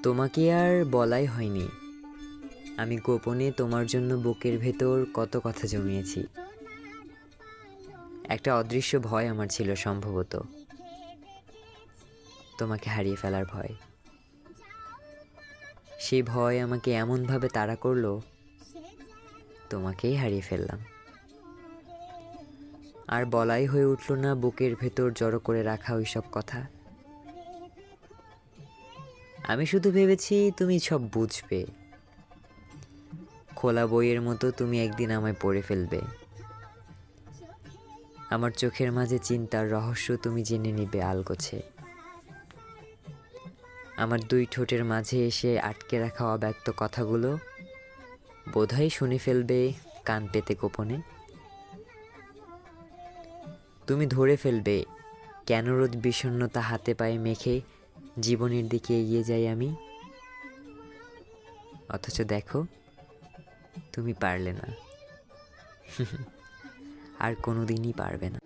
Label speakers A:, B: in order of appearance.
A: তোমাকে আর বলাই হয়নি, আমি গোপনে তোমার জন্য বুকের ভেতর কত কথা জমিয়েছি। একটা অদৃশ্য ভয় আমার ছিল, সম্ভবত তোমাকে হারিয়ে ফেলার ভয়। সেই ভয় আমাকে এমনভাবে তাড়া করলো, তোমাকেই হারিয়ে ফেললাম। আর বলাই হয়ে উঠল না বুকের ভেতর জড়ো করে রাখা ওই সব কথা। আমি শুধু ভেবেছি তুমি সব বুঝবে, খোলা বইয়ের মতো তুমি একদিন আমায় পড়ে ফেলবে। আমার চোখের মাঝে চিন্তার রহস্য তুমি জেনে নিবে আলগোছে। আমার দুই ঠোঁটের মাঝে এসে আটকে রাখা অব্যক্ত কথাগুলো বোধহয় শুনে ফেলবে কান পেতে গোপনে। তুমি ধরে ফেলবে কেন রোজ বিষণ্ণতা হাতে পায়ে মেখে জীবনের দিকে এগিয়ে যাই আমি। অথচ দেখো, তুমি পারলে না, আর কোনোদিনই পারবে না।